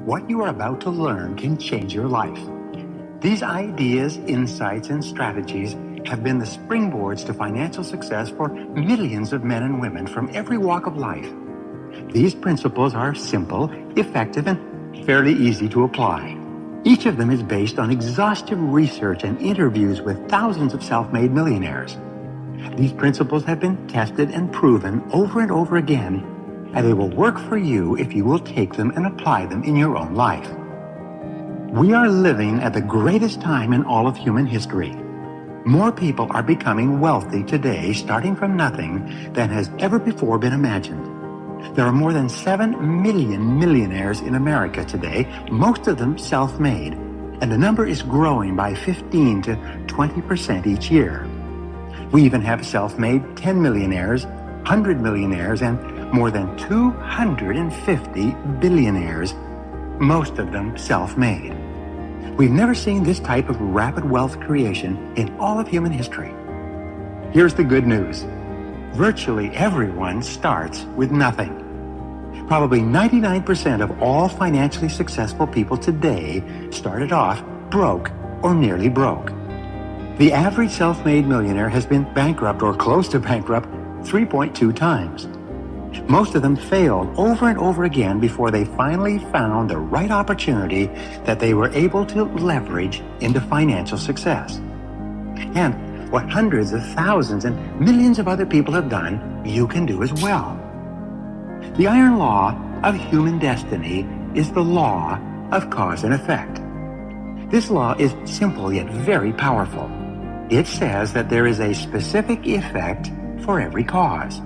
What you are about to learn can change your life. These ideas, insights, and strategies have been the springboards to financial success for millions of men and women from every walk of life. These principles are simple, effective, and fairly easy to apply. Each of them is based on exhaustive research and interviews with thousands of self-made millionaires. These principles have been tested and proven over and over again, and they will work for you if you will take them and apply them in your own life. We are living at the greatest time in all of human history. More people are becoming wealthy today, starting from nothing, than has ever before been imagined. There are more than 7 million millionaires in America today, most of them self-made, and the number is growing by 15 to 20% each year. We even have self-made 10 millionaires, 100 millionaires, and more than 250 billionaires, most of them self-made. We've never seen this type of rapid wealth creation in all of human history. Here's the good news. Virtually everyone starts with nothing. Probably 99% of all financially successful people today started off broke or nearly broke. The average self-made millionaire has been bankrupt or close to bankrupt 3.2 times. Most of them failed over and over again before they finally found the right opportunity that they were able to leverage into financial success. And what hundreds of thousands and millions of other people have done, you can do as well. The iron law of human destiny is the law of cause and effect. This law is simple yet very powerful. It says that there is a specific effect for every cause.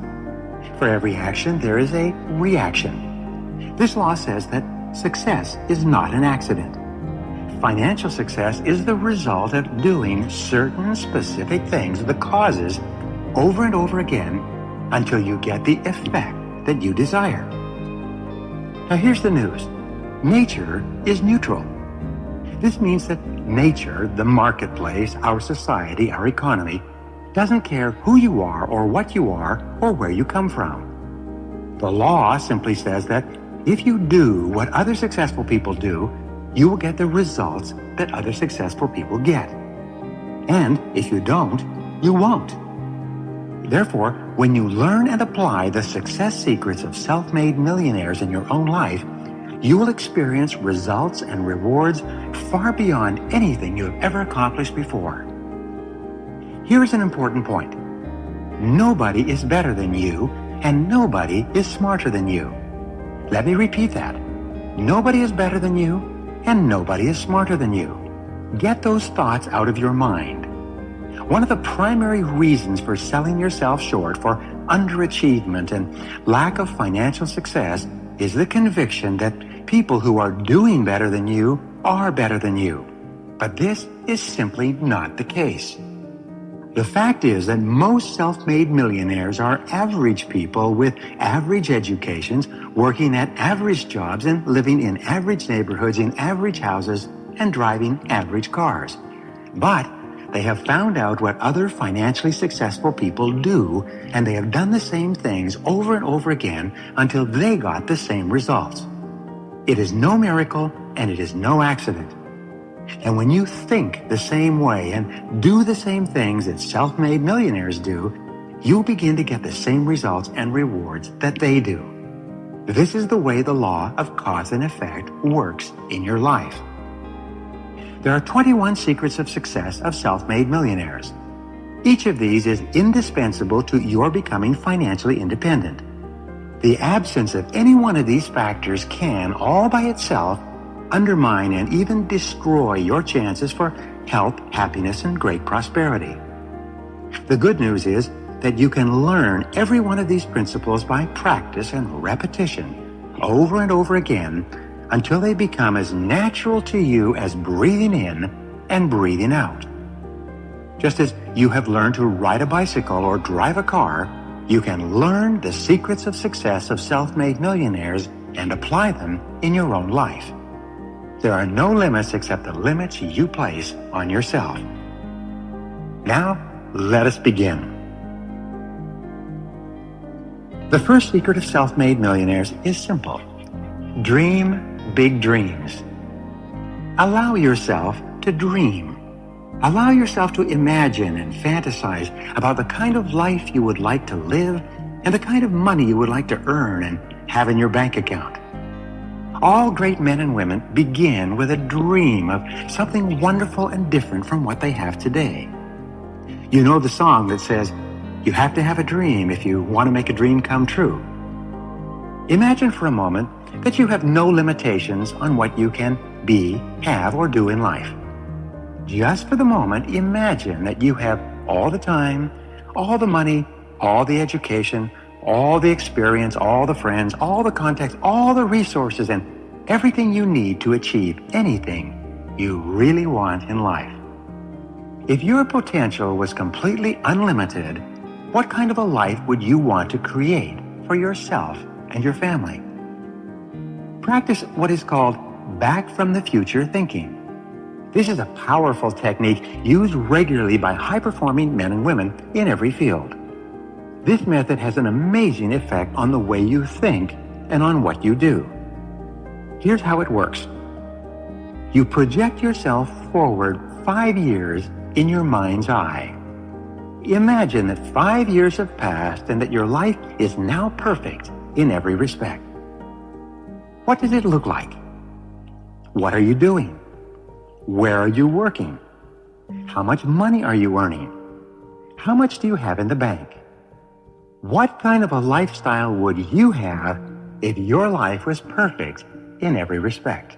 For every action, there is a reaction. This law says that success is not an accident. Financial success is the result of doing certain specific things, the causes, over and over again until you get the effect that you desire. Now here's the news. Nature is neutral. This means that nature, the marketplace, our society, our economy, doesn't care who you are or what you are or where you come from. The law simply says that if you do what other successful people do, you will get the results that other successful people get. And if you don't, you won't. Therefore, when you learn and apply the success secrets of self-made millionaires in your own life, you will experience results and rewards far beyond anything you have ever accomplished before. Here's an important point. Nobody is better than you, and nobody is smarter than you. Let me repeat that. Nobody is better than you, and nobody is smarter than you. Get those thoughts out of your mind. One of the primary reasons for selling yourself short, for underachievement and lack of financial success, is the conviction that people who are doing better than you are better than you. But this is simply not the case. The fact is that most self-made millionaires are average people with average educations, working at average jobs and living in average neighborhoods in average houses and driving average cars. But they have found out what other financially successful people do, and they have done the same things over and over again until they got the same results. It is no miracle, and it is no accident. And when you think the same way and do the same things that self-made millionaires do, you'll begin to get the same results and rewards that they do. This is the way the law of cause and effect works in your life. There are 21 secrets of success of self-made millionaires. Each of these is indispensable to your becoming financially independent. The absence of any one of these factors can, all by itself, undermine and even destroy your chances for health, happiness, and great prosperity. The good news is that you can learn every one of these principles by practice and repetition over and over again until they become as natural to you as breathing in and breathing out. Just as you have learned to ride a bicycle or drive a car, you can learn the secrets of success of self-made millionaires and apply them in your own life. There are no limits except the limits you place on yourself. Now, let us begin. The first secret of self-made millionaires is simple. Dream, big dreams. Allow yourself to dream. Allow yourself to imagine and fantasize about the kind of life you would like to live and the kind of money you would like to earn and have in your bank account. All great men and women begin with a dream of something wonderful and different from what they have today. You know the song that says, "You have to have a dream if you want to make a dream come true." Imagine for a moment that you have no limitations on what you can be, have, or do in life. Just for the moment, imagine that you have all the time, all the money, all the education, all the experience, all the friends, all the contacts, all the resources, and everything you need to achieve anything you really want in life. If your potential was completely unlimited, what kind of a life would you want to create for yourself and your family? Practice what is called back from the future thinking. This is a powerful technique used regularly by high-performing men and women in every field. This method has an amazing effect on the way you think and on what you do. Here's how it works. You project yourself forward 5 years in your mind's eye. Imagine that 5 years have passed and that your life is now perfect in every respect. What does it look like? What are you doing? Where are you working? How much money are you earning? How much do you have in the bank? What kind of a lifestyle would you have if your life was perfect in every respect?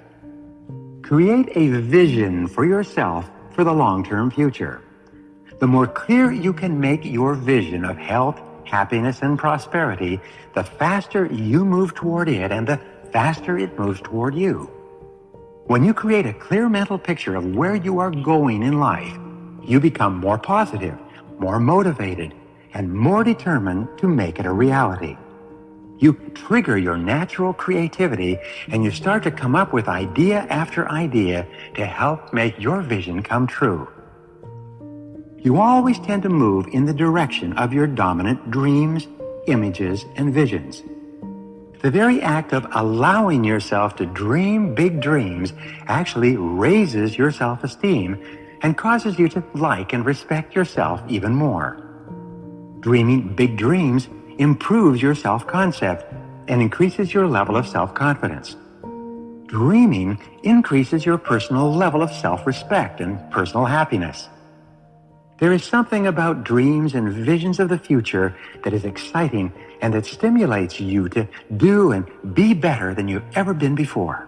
Create a vision for yourself for the long-term future. The more clear you can make your vision of health, happiness, and prosperity, the faster you move toward it and the faster it moves toward you. When you create a clear mental picture of where you are going in life, you become more positive, more motivated, and more determined to make it a reality. You trigger your natural creativity and you start to come up with idea after idea to help make your vision come true. You always tend to move in the direction of your dominant dreams, images, and visions. The very act of allowing yourself to dream big dreams actually raises your self-esteem and causes you to like and respect yourself even more. Dreaming big dreams improves your self-concept and increases your level of self-confidence. Dreaming increases your personal level of self-respect and personal happiness. There is something about dreams and visions of the future that is exciting and that stimulates you to do and be better than you've ever been before.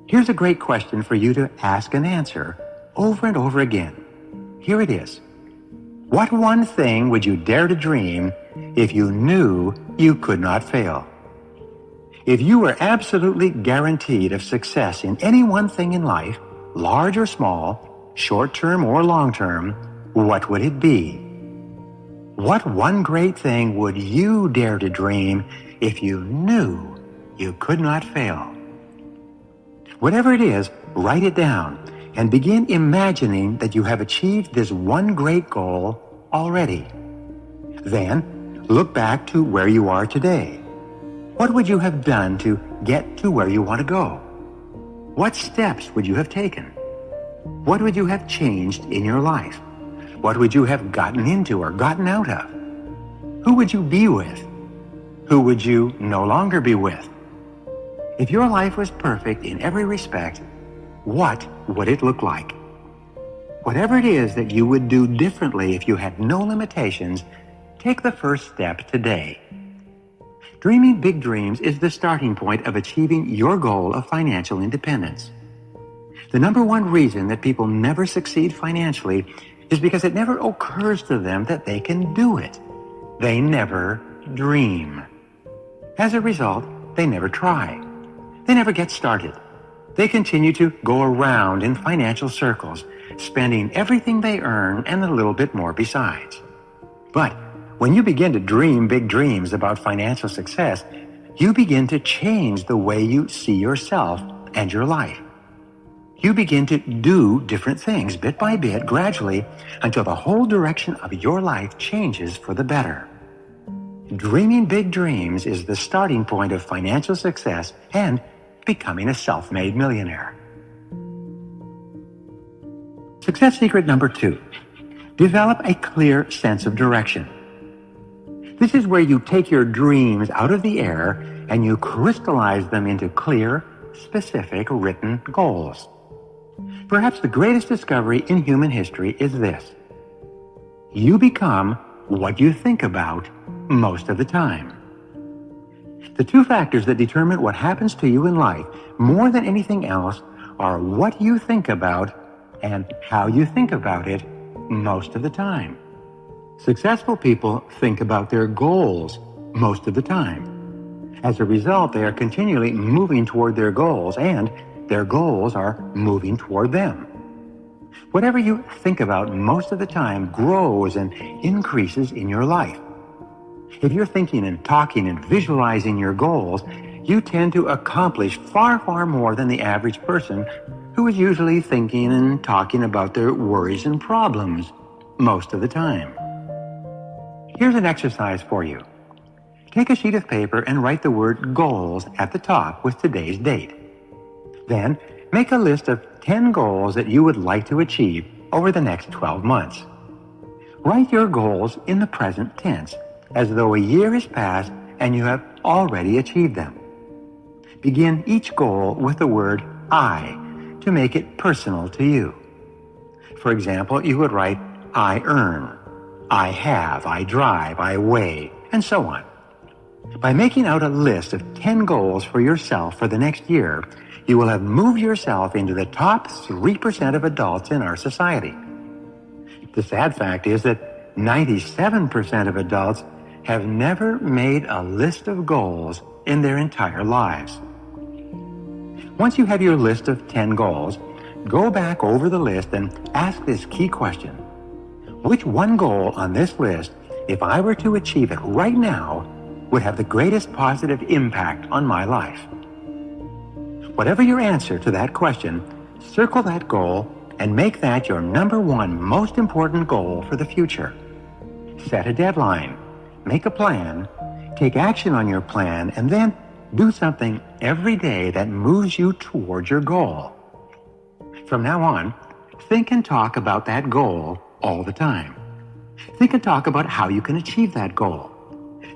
Here's a great question for you to ask and answer over and over again. Here it is. What one thing would you dare to dream if you knew you could not fail? If you were absolutely guaranteed of success in any one thing in life, large or small, short-term or long-term, what would it be? What one great thing would you dare to dream if you knew you could not fail? Whatever it is, write it down and begin imagining that you have achieved this one great goal already. Then, look back to where you are today. What would you have done to get to where you want to go? What steps would you have taken? What would you have changed in your life? What would you have gotten into or gotten out of? Who would you be with? Who would you no longer be with? If your life was perfect in every respect, what would it look like? Whatever it is that you would do differently if you had no limitations, take the first step today. Dreaming big dreams is the starting point of achieving your goal of financial independence. The number one reason that people never succeed financially is because it never occurs to them that they can do it. They never dream. As a result, they never try. They never get started. They continue to go around in financial circles, spending everything they earn and a little bit more besides. But when you begin to dream big dreams about financial success, you begin to change the way you see yourself and your life. You begin to do different things bit by bit, gradually, until the whole direction of your life changes for the better. Dreaming big dreams is the starting point of financial success and becoming a self-made millionaire. Success secret number 2, develop a clear sense of direction. This is where you take your dreams out of the air and you crystallize them into clear, specific, written goals. Perhaps the greatest discovery in human history is this: you become what you think about most of the time. The two factors that determine what happens to you in life more than anything else are what you think about and how you think about it most of the time. Successful people think about their goals most of the time. As a result, they are continually moving toward their goals, and their goals are moving toward them. Whatever you think about most of the time grows and increases in your life. If you're thinking and talking and visualizing your goals, you tend to accomplish far, far more than the average person who is usually thinking and talking about their worries and problems most of the time. Here's an exercise for you. Take a sheet of paper and write the word goals at the top with today's date. Then, make a list of 10 goals that you would like to achieve over the next 12 months. Write your goals in the present tense, as though a year has passed and you have already achieved them. Begin each goal with the word I to make it personal to you. For example, you would write, I earn, I have, I drive, I weigh, and so on. By making out a list of 10 goals for yourself for the next year, you will have moved yourself into the top 3% of adults in our society. The sad fact is that 97% of adults have never made a list of goals in their entire lives. Once you have your list of 10 goals, go back over the list and ask this key question: which one goal on this list, if I were to achieve it right now, would have the greatest positive impact on my life? Whatever your answer to that question, circle that goal and make that your number one most important goal for the future. Set a deadline, make a plan, take action on your plan, and then do something every day that moves you toward your goal. From now on, think and talk about that goal all the time. Think and talk about how you can achieve that goal.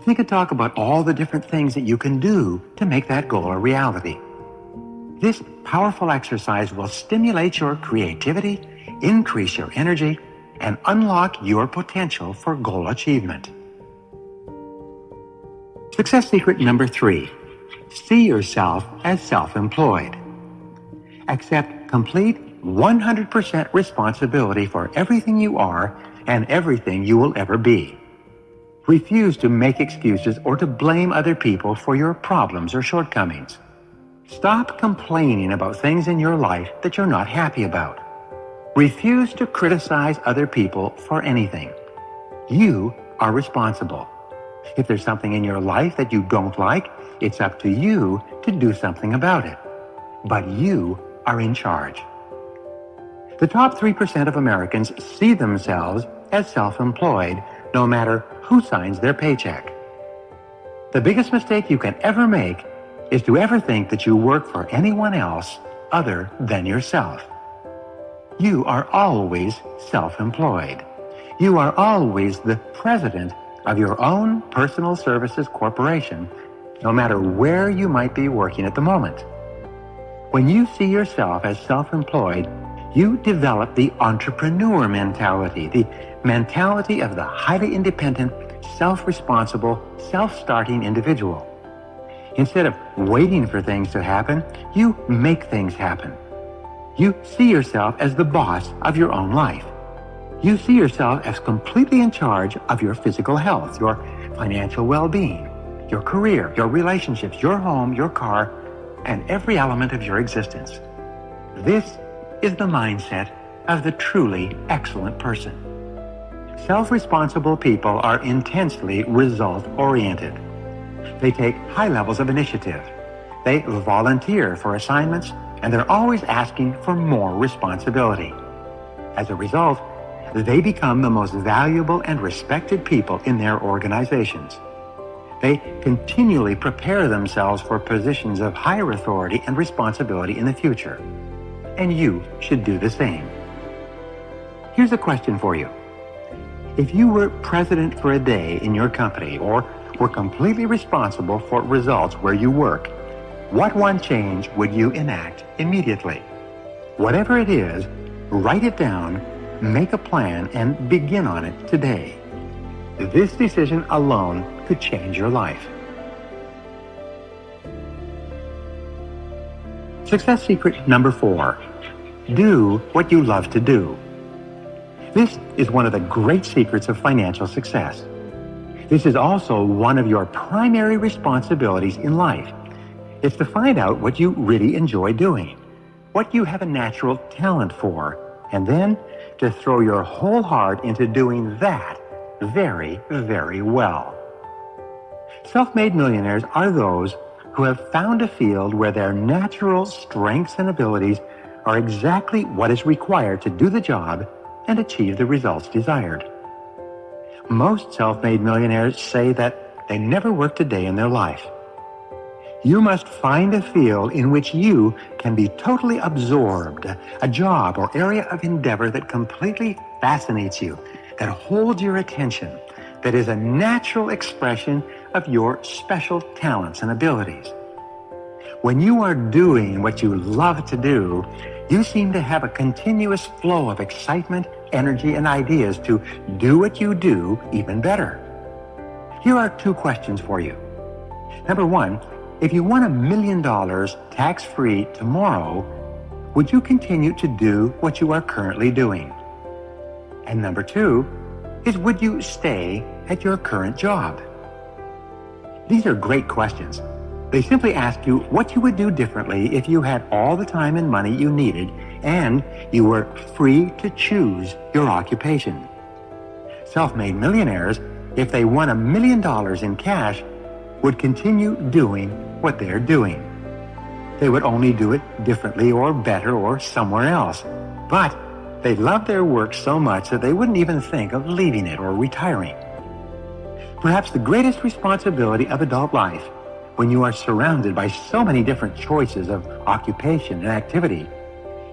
Think and talk about all the different things that you can do to make that goal a reality. This powerful exercise will stimulate your creativity, increase your energy, and unlock your potential for goal achievement. Success secret number 3, see yourself as self-employed. Accept complete 100% responsibility for everything you are and everything you will ever be. Refuse to make excuses or to blame other people for your problems or shortcomings. Stop complaining about things in your life that you're not happy about. Refuse to criticize other people for anything. You are responsible. If there's something in your life that you don't like, it's up to you to do something about it. But you are in charge. The top 3% of Americans see themselves as self-employed, no matter who signs their paycheck. The biggest mistake you can ever make is to ever think that you work for anyone else other than yourself. You are always self-employed. You are always the president of your own personal services corporation, no matter where you might be working at the moment. When you see yourself as self-employed, you develop the entrepreneur mentality, the mentality of the highly independent, self-responsible, self-starting individual. Instead of waiting for things to happen, you make things happen. You see yourself as the boss of your own life. You see yourself as completely in charge of your physical health, your financial well-being, your career, your relationships, your home, your car, and every element of your existence. This is the mindset of the truly excellent person. Self-responsible people are intensely result-oriented. They take high levels of initiative. They volunteer for assignments, and they're always asking for more responsibility. As a result, they become the most valuable and respected people in their organizations. They continually prepare themselves for positions of higher authority and responsibility in the future. And you should do the same. Here's a question for you. If you were president for a day in your company or were completely responsible for results where you work, what one change would you enact immediately? Whatever it is, write it down, make a plan, and begin on it today. This decision alone could change your life. Success secret number 4. Do what you love to do. This is one of the great secrets of financial success. This is also one of your primary responsibilities in life. It's to find out what you really enjoy doing, what you have a natural talent for, and then to throw your whole heart into doing that very, very well. Self-made millionaires are those who have found a field where their natural strengths and abilities are exactly what is required to do the job and achieve the results desired. Most self-made millionaires say that they never worked a day in their life. You must find a field in which you can be totally absorbed, a job or area of endeavor that completely fascinates you, that holds your attention, that is a natural expression of your special talents and abilities. When you are doing what you love to do, you seem to have a continuous flow of excitement, energy, and ideas to do what you do even better. Here are 2 questions for you. Number 1, if you won $1 million tax-free tomorrow, would you continue to do what you are currently doing? And number 2 is, would you stay at your current job? These are great questions. They simply ask you what you would do differently if you had all the time and money you needed and you were free to choose your occupation. Self-made millionaires, if they won $1 million in cash, would continue doing what they're doing. They would only do it differently or better or somewhere else. But they love their work so much that they wouldn't even think of leaving it or retiring. Perhaps the greatest responsibility of adult life, when you are surrounded by so many different choices of occupation and activity,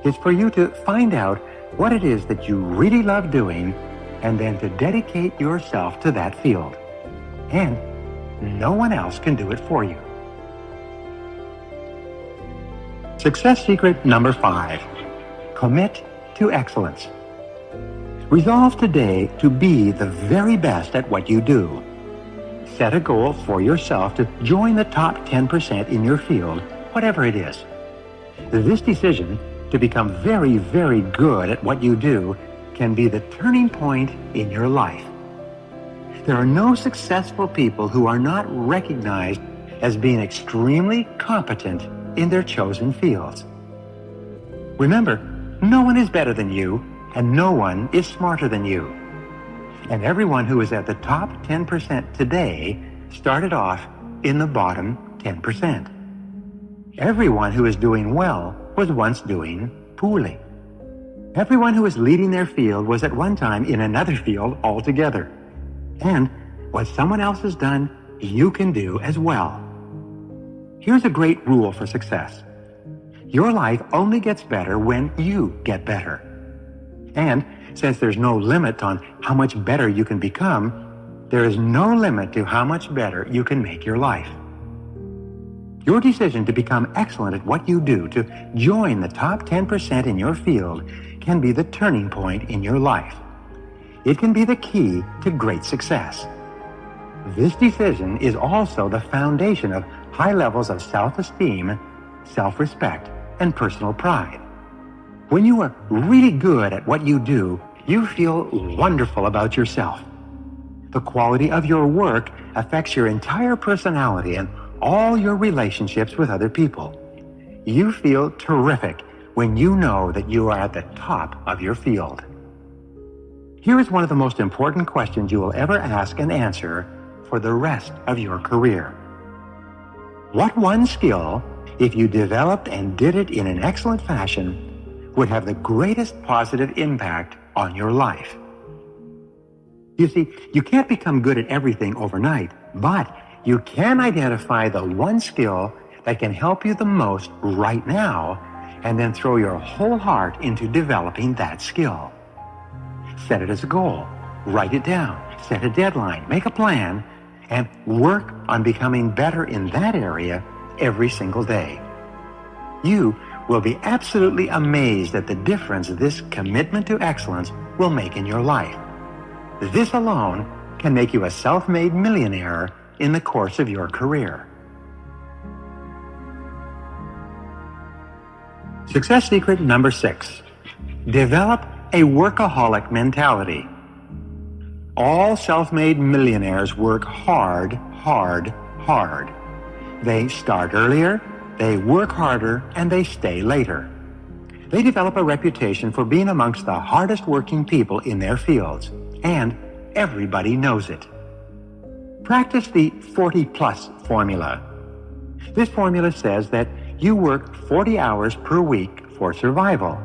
is for you to find out what it is that you really love doing and then to dedicate yourself to that field. And no one else can do it for you. Success secret number 5. Commit to excellence. Resolve today to be the very best at what you do. Set a goal for yourself to join the top 10% in your field, whatever it is. This decision to become very, very good at what you do can be the turning point in your life. There are no successful people who are not recognized as being extremely competent in their chosen fields. Remember, no one is better than you, and no one is smarter than you. And everyone who is at the top 10% today started off in the bottom 10%. Everyone who is doing well was once doing poorly. Everyone who is leading their field was at one time in another field altogether. And what someone else has done, you can do as well. Here's a great rule for success. Your life only gets better when you get better. And since there's no limit on how much better you can become, there is no limit to how much better you can make your life. Your decision to become excellent at what you do, to join the top 10% in your field, can be the turning point in your life. It can be the key to great success. This decision is also the foundation of high levels of self-esteem, self-respect, and personal pride. When you are really good at what you do, you feel wonderful about yourself. The quality of your work affects your entire personality and all your relationships with other people. You feel terrific when you know that you are at the top of your field. Here is one of the most important questions you will ever ask and answer for the rest of your career. What one skill, if you developed and did it in an excellent fashion, would have the greatest positive impact on your life? You see, you can't become good at everything overnight, but you can identify the one skill that can help you the most right now, and then throw your whole heart into developing that skill. Set it as a goal. Write it down. Set a deadline. Make a plan, and work on becoming better in that area every single day. You will be absolutely amazed at the difference this commitment to excellence will make in your life. This alone can make you a self-made millionaire in the course of your career. Success secret number 6. Develop a workaholic mentality. All self-made millionaires work hard, hard, hard. They start earlier, they work harder, and they stay later. They develop a reputation for being amongst the hardest working people in their fields, and everybody knows it. Practice the 40-plus formula. This formula says that you work 40 hours per week for survival.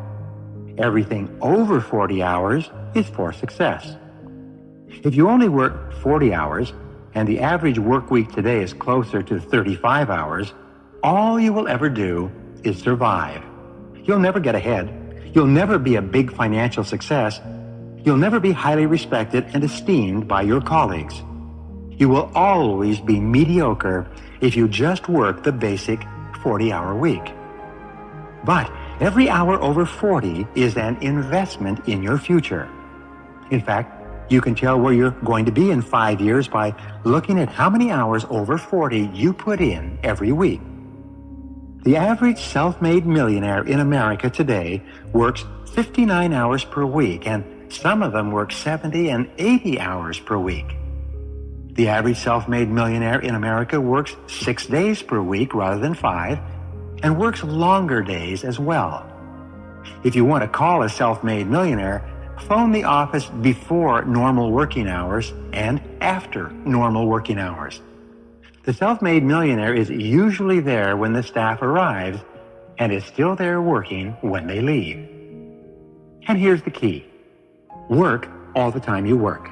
Everything over 40 hours is for success. If you only work 40 hours, and the average work week today is closer to 35 hours, all you will ever do is survive. You'll never get ahead. You'll never be a big financial success. You'll never be highly respected and esteemed by your colleagues. You will always be mediocre if you just work the basic 40-hour week. But every hour over 40 is an investment in your future. In fact, you can tell where you're going to be in 5 years by looking at how many hours over 40 you put in every week. The average self-made millionaire in America today works 59 hours per week, and some of them work 70 and 80 hours per week. The average self-made millionaire in America works 6 days per week rather than 5, and works longer days as well. If you want to call a self-made millionaire, phone the office before normal working hours and after normal working hours. The self-made millionaire is usually there when the staff arrives and is still there working when they leave. And here's the key. Work all the time you work.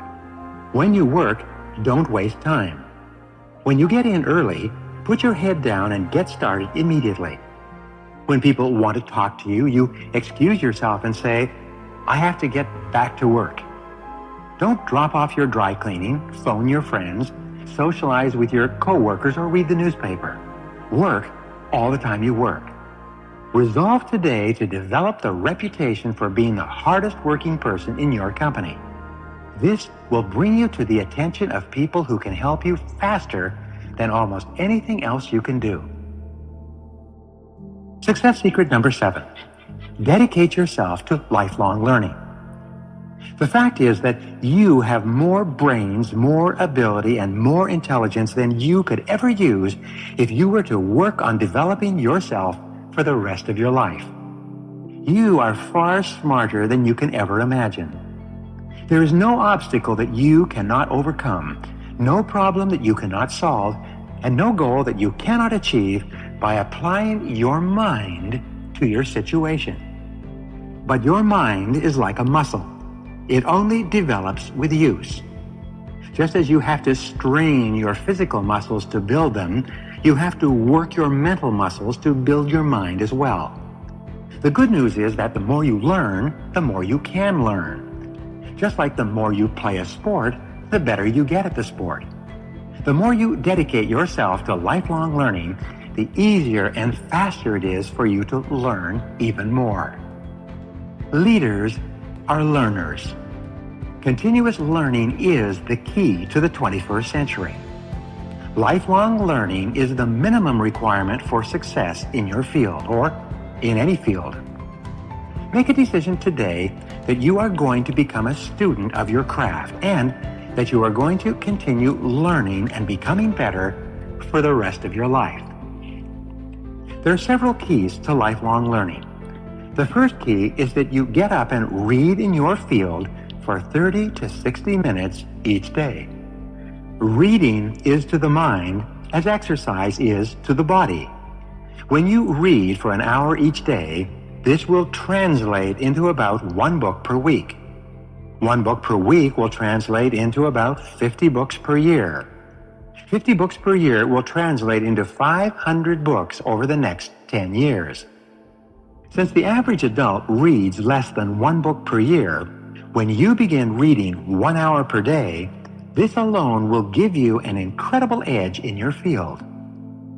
When you work, don't waste time. When you get in early, put your head down and get started immediately. When people want to talk to you, you excuse yourself and say, "I have to get back to work." Don't drop off your dry cleaning, phone your friends, socialize with your coworkers, or read the newspaper. Work all the time you work. Resolve today to develop the reputation for being the hardest working person in your company. This will bring you to the attention of people who can help you faster than almost anything else you can do. Success secret number 7. Dedicate yourself to lifelong learning. The fact is that you have more brains, more ability, and more intelligence than you could ever use if you were to work on developing yourself for the rest of your life. You are far smarter than you can ever imagine. There is no obstacle that you cannot overcome, no problem that you cannot solve, and no goal that you cannot achieve by applying your mind to your situation. But your mind is like a muscle. It only develops with use. Just as you have to strain your physical muscles to build them, you have to work your mental muscles to build your mind as well. The good news is that the more you learn, the more you can learn. Just like the more you play a sport, the better you get at the sport. The more you dedicate yourself to lifelong learning, the easier and faster it is for you to learn even more. Leaders are learners. Continuous learning is the key to the 21st century. Lifelong learning is the minimum requirement for success in your field or in any field. Make a decision today that you are going to become a student of your craft and that you are going to continue learning and becoming better for the rest of your life. There are several keys to lifelong learning. The first key is that you get up and read in your field for 30 to 60 minutes each day. Reading is to the mind as exercise is to the body. When you read for an hour each day, this will translate into about 1 book per week. 1 book per week will translate into about 50 books per year. 50 books per year will translate into 500 books over the next 10 years. Since the average adult reads less than 1 book per year, when you begin reading 1 hour per day, this alone will give you an incredible edge in your field.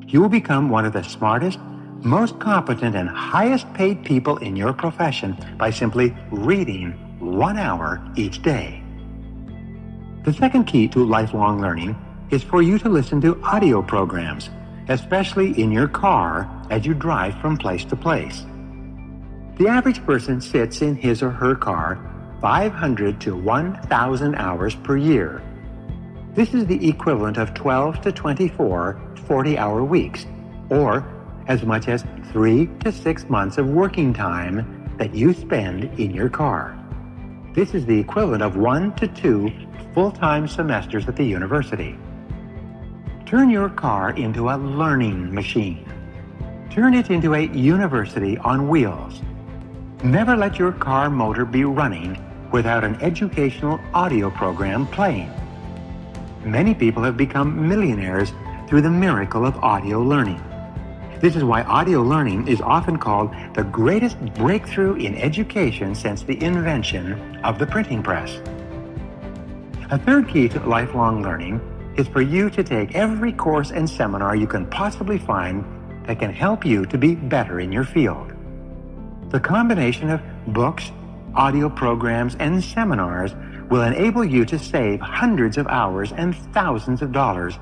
You will become one of the smartest, most competent, and highest paid people in your profession by simply reading 1 hour each day. The second key to lifelong learning is for you to listen to audio programs, especially in your car as you drive from place to place. The average person sits in his or her car 500 to 1,000 hours per year. This is the equivalent of 12 to 24 40-hour weeks, or as much as 3 to 6 months of working time that you spend in your car. This is the equivalent of 1 to 2 full-time semesters at the university. Turn your car into a learning machine. Turn it into a university on wheels. Never let your car motor be running without an educational audio program playing. Many people have become millionaires through the miracle of audio learning. This is why audio learning is often called the greatest breakthrough in education since the invention of the printing press. A third key to lifelong learning is for you to take every course and seminar you can possibly find that can help you to be better in your field. The combination of books, audio programs, and seminars will enable you to save hundreds of hours and thousands of dollars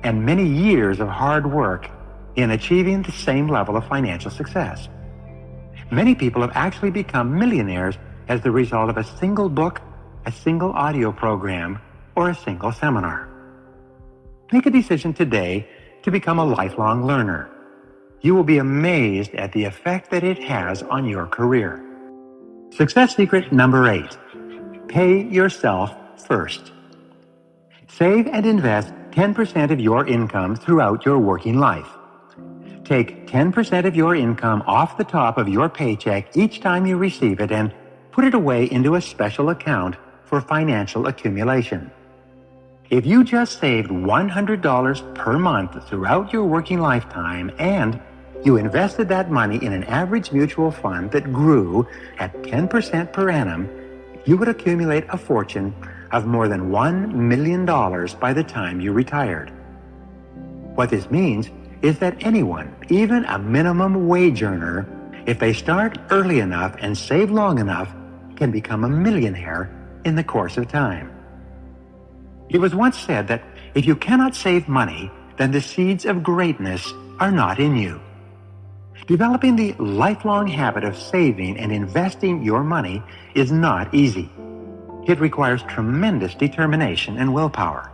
and many years of hard work in achieving the same level of financial success. Many people have actually become millionaires as the result of a single book, a single audio program, or a single seminar. Make a decision today to become a lifelong learner. You will be amazed at the effect that it has on your career. Success secret number 8. Pay yourself first. Save and invest 10% of your income throughout your working life. Take 10% of your income off the top of your paycheck each time you receive it and put it away into a special account for financial accumulation. If you just saved $100 per month throughout your working lifetime and you invested that money in an average mutual fund that grew at 10% per annum, you would accumulate a fortune of more than $1 million by the time you retired. What this means is that anyone, even a minimum wage earner, if they start early enough and save long enough, can become a millionaire in the course of time. It was once said that if you cannot save money, then the seeds of greatness are not in you. Developing the lifelong habit of saving and investing your money is not easy. It requires tremendous determination and willpower.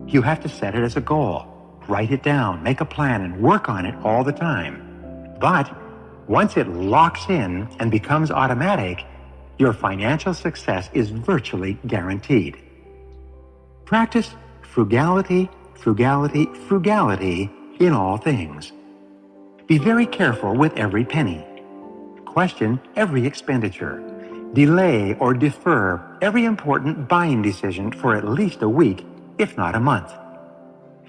You have to set it as a goal, write it down, make a plan, and work on it all the time. But once it locks in and becomes automatic, your financial success is virtually guaranteed. Practice frugality, frugality, frugality in all things. Be very careful with every penny. Question every expenditure. Delay or defer every important buying decision for at least a week, if not a month.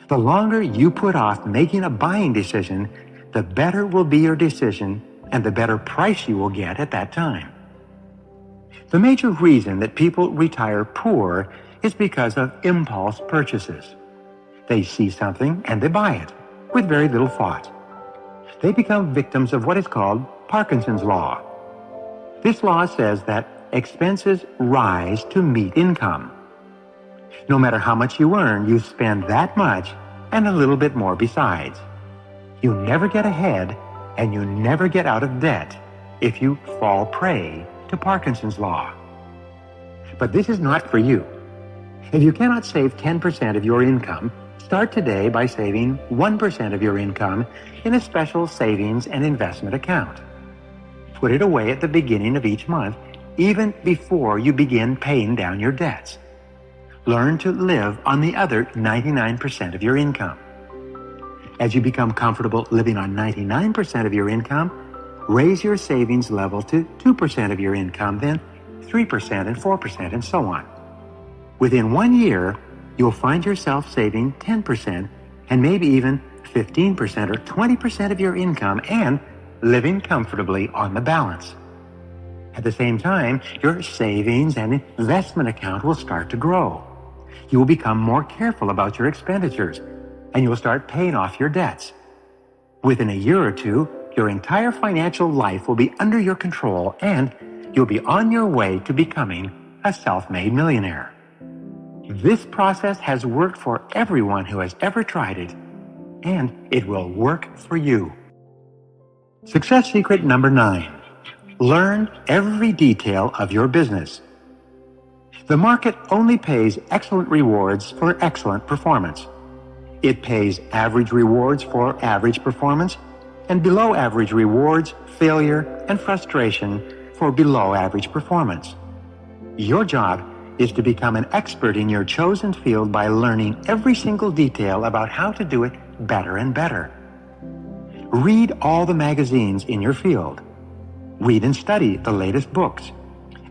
The longer you put off making a buying decision, the better will be your decision and the better price you will get at that time. The major reason that people retire poor is because of impulse purchases. They see something and they buy it with very little thought. They become victims of what is called Parkinson's law. This law says that expenses rise to meet income. No matter how much you earn, you spend that much and a little bit more besides. You never get ahead and you never get out of debt if you fall prey to Parkinson's law. But this is not for you. If you cannot save 10% of your income, start today by saving 1% of your income in a special savings and investment account. Put it away at the beginning of each month, even before you begin paying down your debts. Learn to live on the other 99% of your income. As you become comfortable living on 99% of your income, raise your savings level to 2% of your income, then 3% and 4% and so on. Within 1 year, you'll find yourself saving 10% and maybe even 15% or 20% of your income and living comfortably on the balance. At the same time, your savings and investment account will start to grow. You will become more careful about your expenditures, and you will start paying off your debts. Within a year or two, your entire financial life will be under your control, and you'll be on your way to becoming a self-made millionaire. This process has worked for everyone who has ever tried it, and it will work for you. Success secret number 9. Learn every detail of your business. The market only pays excellent rewards for excellent performance. It pays average rewards for average performance, and below average rewards, failure, and frustration for below average performance. Your job is to become an expert in your chosen field by learning every single detail about how to do it better and better. Read all the magazines in your field. Read and study the latest books.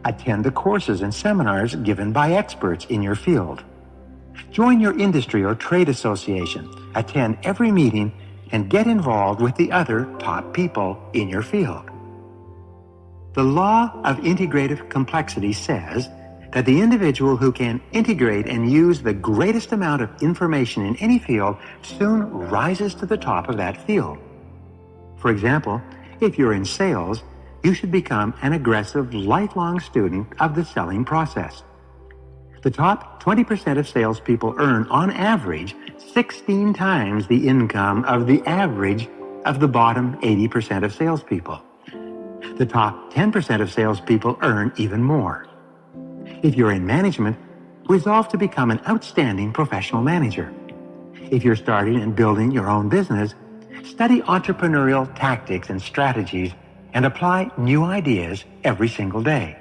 Attend the courses and seminars given by experts in your field. Join your industry or trade association. Attend every meeting and get involved with the other top people in your field. The law of integrative complexity says that the individual who can integrate and use the greatest amount of information in any field soon rises to the top of that field. For example, if you're in sales, you should become an aggressive, lifelong student of the selling process. The top 20% of salespeople earn, on average, 16 times the income of the average of the bottom 80% of salespeople. The top 10% of salespeople earn even more. If you're in management, resolve to become an outstanding professional manager. If you're starting and building your own business, study entrepreneurial tactics and strategies and apply new ideas every single day.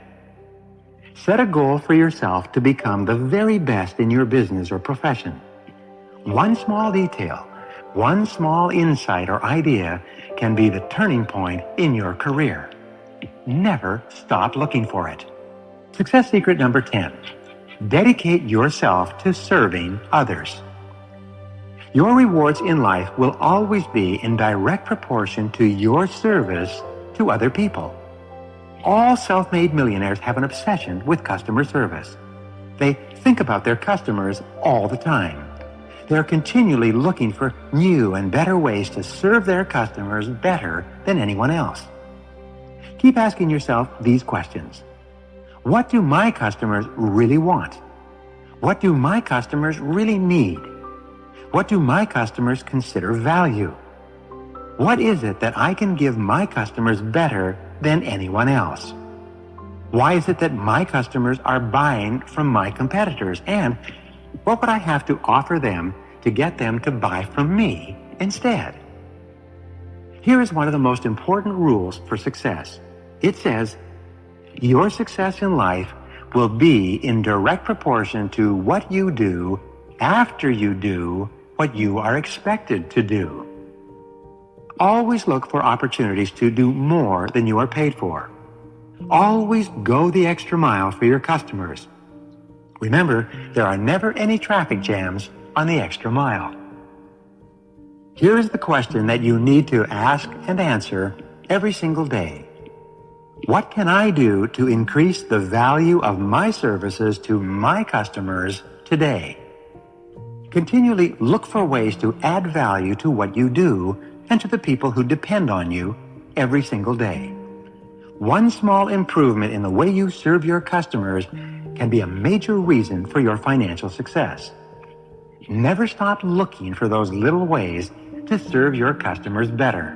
Set a goal for yourself to become the very best in your business or profession. One small detail, one small insight or idea can be the turning point in your career. Never stop looking for it. Success secret number 10. Dedicate yourself to serving others. Your rewards in life will always be in direct proportion to your service to other people. All self-made millionaires have an obsession with customer service. They think about their customers all the time. They're continually looking for new and better ways to serve their customers better than anyone else. Keep asking yourself these questions. What do my customers really want? What do my customers really need? What do my customers consider value? What is it that I can give my customers better than anyone else? Why is it that my customers are buying from my competitors? And what would I have to offer them to get them to buy from me instead? Here is one of the most important rules for success. It says, your success in life will be in direct proportion to what you do after you do what you are expected to do. Always look for opportunities to do more than you are paid for. Always go the extra mile for your customers. Remember, there are never any traffic jams on the extra mile. Here is the question that you need to ask and answer every single day. What can I do to increase the value of my services to my customers today? Continually look for ways to add value to what you do and to the people who depend on you every single day. One small improvement in the way you serve your customers can be a major reason for your financial success. Never stop looking for those little ways to serve your customers better.